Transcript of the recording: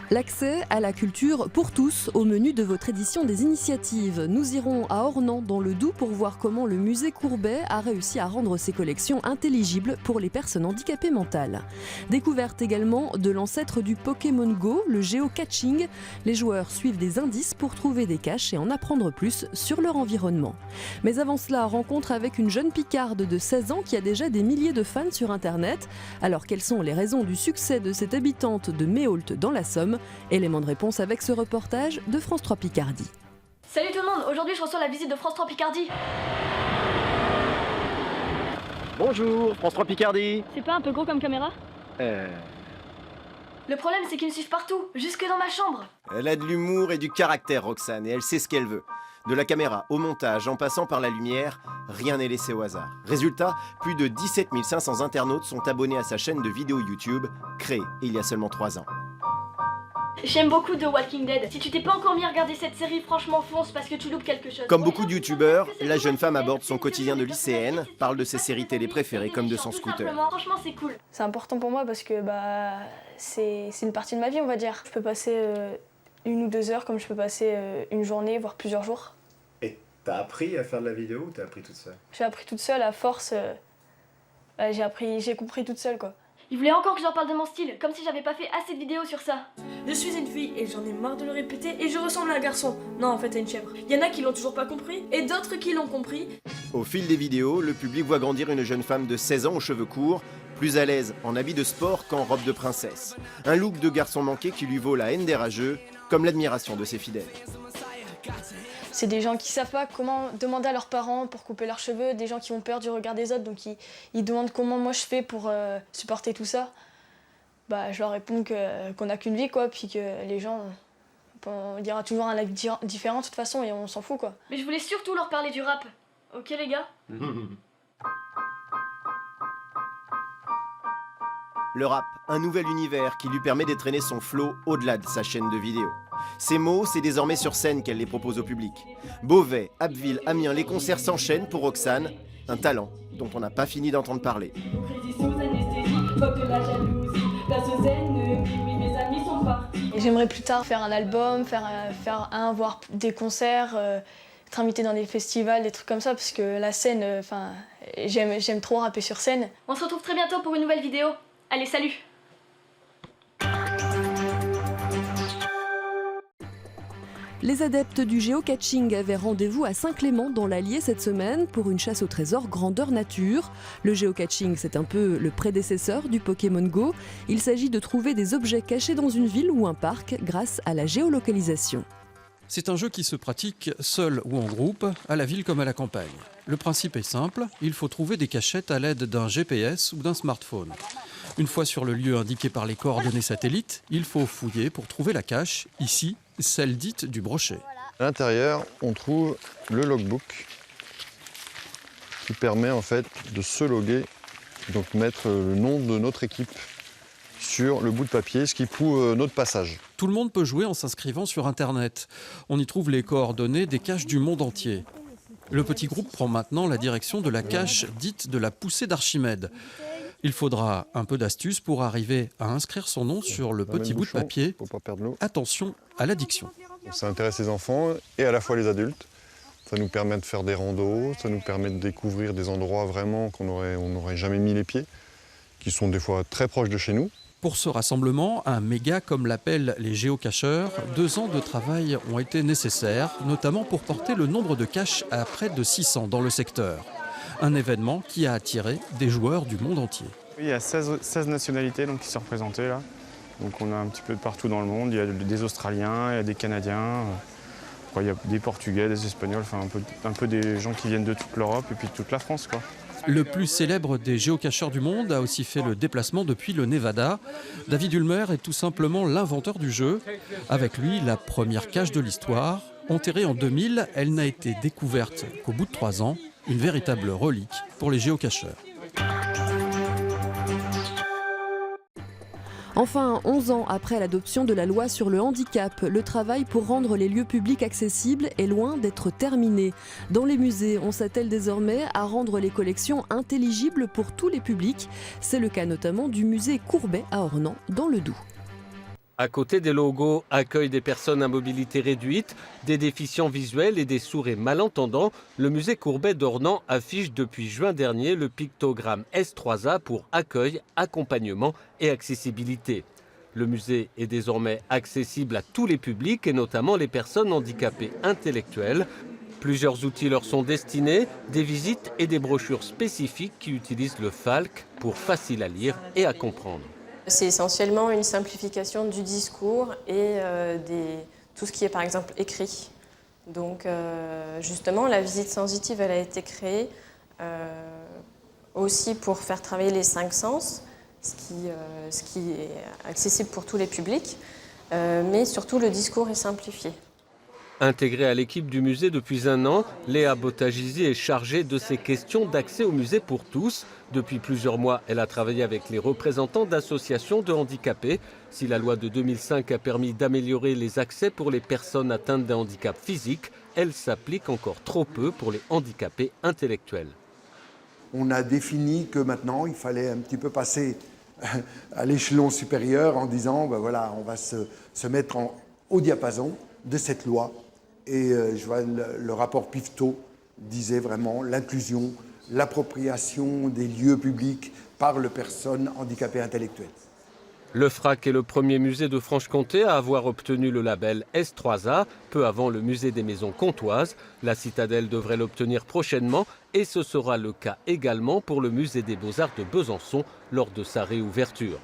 L'accès à la culture pour tous au menu de votre édition des initiatives. Nous irons à Ornans dans le Doubs pour voir comment le musée Courbet a réussi à rendre ses collections intelligibles pour les personnes handicapées mentales. Découverte également de l'ancêtre du Pokémon Go, le géocaching. Les joueurs suivent des indices pour trouver des caches et en apprendre plus sur leur environnement. Mais avant cela, rencontre avec une jeune picarde de 16 ans qui a déjà des milliers de fans sur Internet. Alors quelles sont les raisons du succès de cette habitante de Méault dans la Somme ? Élément de réponse avec ce reportage de France 3 Picardie. Salut tout le monde, aujourd'hui je reçois la visite de France 3 Picardie. Bonjour, France 3 Picardie. C'est pas un peu gros comme caméra ? Le problème c'est qu'ils me suivent partout, jusque dans ma chambre. Elle a de l'humour et du caractère, Roxane, et elle sait ce qu'elle veut. De la caméra au montage, en passant par la lumière, rien n'est laissé au hasard. Résultat, plus de 17 500 internautes sont abonnés à sa chaîne de vidéos YouTube, créée il y a seulement 3 ans. J'aime beaucoup The Walking Dead. Si tu t'es pas encore mis à regarder cette série, franchement fonce parce que tu loupes quelque chose. Comme beaucoup de youtubeurs, la jeune femme aborde son quotidien de lycéenne, parle de ses séries télé préférées comme de son scooter. Franchement c'est cool. C'est important pour moi parce que c'est une partie de ma vie on va dire. Je peux passer 1 ou 2 heures comme je peux passer une journée, voire plusieurs jours. Et t'as appris à faire de la vidéo ou t'as appris toute seule? J'ai appris toute seule à force, j'ai compris toute seule quoi. Il voulait encore que j'en parle de mon style, comme si j'avais pas fait assez de vidéos sur ça. Je suis une fille et j'en ai marre de le répéter et je ressemble à un garçon. Non, en fait, à une chèvre. Il y en a qui l'ont toujours pas compris et d'autres qui l'ont compris. Au fil des vidéos, le public voit grandir une jeune femme de 16 ans aux cheveux courts, plus à l'aise en habit de sport qu'en robe de princesse. Un look de garçon manqué qui lui vaut la haine des rageux, comme l'admiration de ses fidèles. C'est des gens qui savent pas comment demander à leurs parents pour couper leurs cheveux, des gens qui ont peur du regard des autres, donc ils demandent comment moi je fais pour supporter tout ça. Je leur réponds qu'on n'a qu'une vie, quoi, puis que les gens, il y aura toujours un live différent de toute façon et on s'en fout, quoi. Mais je voulais surtout leur parler du rap. Ok les gars? Le rap, un nouvel univers qui lui permet d'étraîner son flow au-delà de sa chaîne de vidéos. Ces mots, c'est désormais sur scène qu'elle les propose au public. Beauvais, Abbeville, Amiens, les concerts s'enchaînent pour Roxane, un talent dont on n'a pas fini d'entendre parler. Et j'aimerais plus tard faire un album, voire des concerts, être invité dans des festivals, des trucs comme ça, parce que la scène, j'aime trop rapper sur scène. On se retrouve très bientôt pour une nouvelle vidéo. Allez, salut! Les adeptes du géocaching avaient rendez-vous à Saint-Clément dans l'Allier cette semaine pour une chasse au trésor grandeur nature. Le géocaching, c'est un peu le prédécesseur du Pokémon Go. Il s'agit de trouver des objets cachés dans une ville ou un parc grâce à la géolocalisation. C'est un jeu qui se pratique seul ou en groupe, à la ville comme à la campagne. Le principe est simple, il faut trouver des cachettes à l'aide d'un GPS ou d'un smartphone. Une fois sur le lieu indiqué par les coordonnées satellites, il faut fouiller pour trouver la cache, ici, celle dite du brochet. À l'intérieur, on trouve le logbook qui permet en fait de se loguer, donc mettre le nom de notre équipe sur le bout de papier, ce qui prouve notre passage. Tout le monde peut jouer en s'inscrivant sur Internet. On y trouve les coordonnées des caches du monde entier. Le petit groupe prend maintenant la direction de la cache dite de la poussée d'Archimède. Il faudra un peu d'astuce pour arriver à inscrire son nom sur le petit bout de papier. Attention à l'addiction. Ça intéresse les enfants et à la fois les adultes. Ça nous permet de faire des randos, ça nous permet de découvrir des endroits vraiment qu'on n'aurait jamais mis les pieds, qui sont des fois très proches de chez nous. Pour ce rassemblement, un méga comme l'appellent les géocacheurs, 2 ans de travail ont été nécessaires, notamment pour porter le nombre de caches à près de 600 dans le secteur. Un événement qui a attiré des joueurs du monde entier. Il y a 16 nationalités donc, qui sont représentées là. Donc on a un petit peu de partout dans le monde. Il y a des Australiens, il y a des Canadiens, il y a des Portugais, des Espagnols, enfin un peu des gens qui viennent de toute l'Europe et puis de toute la France, quoi. Le plus célèbre des géocacheurs du monde a aussi fait le déplacement depuis le Nevada. David Ulmer est tout simplement l'inventeur du jeu. Avec lui, la première cache de l'histoire. Enterrée en 2000, elle n'a été découverte qu'au bout de 3 ans. Une véritable relique pour les géocacheurs. Enfin, 11 ans après l'adoption de la loi sur le handicap, le travail pour rendre les lieux publics accessibles est loin d'être terminé. Dans les musées, on s'attelle désormais à rendre les collections intelligibles pour tous les publics. C'est le cas notamment du musée Courbet à Ornans, dans le Doubs. À côté des logos « Accueil des personnes à mobilité réduite », des déficients visuels et des sourds et malentendants, le musée Courbet d'Ornans affiche depuis juin dernier le pictogramme S3A pour accueil, accompagnement et accessibilité. Le musée est désormais accessible à tous les publics et notamment les personnes handicapées intellectuelles. Plusieurs outils leur sont destinés, des visites et des brochures spécifiques qui utilisent le FALC pour facile à lire et à comprendre. C'est essentiellement une simplification du discours et tout ce qui est par exemple écrit. Donc justement, la visite sensitive, elle a été créée aussi pour faire travailler les 5 sens, ce qui est accessible pour tous les publics, mais surtout le discours est simplifié. Intégrée à l'équipe du musée depuis 1 an, Léa Bottagizi est chargée de ces questions d'accès au musée pour tous. Depuis plusieurs mois, elle a travaillé avec les représentants d'associations de handicapés. Si la loi de 2005 a permis d'améliorer les accès pour les personnes atteintes d'un handicap physique, elle s'applique encore trop peu pour les handicapés intellectuels. On a défini que maintenant, il fallait un petit peu passer à l'échelon supérieur en disant, ben voilà, on va se mettre au diapason de cette loi. Et je vois le rapport Piveteau disait vraiment l'inclusion, l'appropriation des lieux publics par les personnes handicapées intellectuelles. Le FRAC est le premier musée de Franche-Comté à avoir obtenu le label S3A, peu avant le musée des Maisons Comtoises. La Citadelle devrait l'obtenir prochainement et ce sera le cas également pour le musée des Beaux-Arts de Besançon lors de sa réouverture.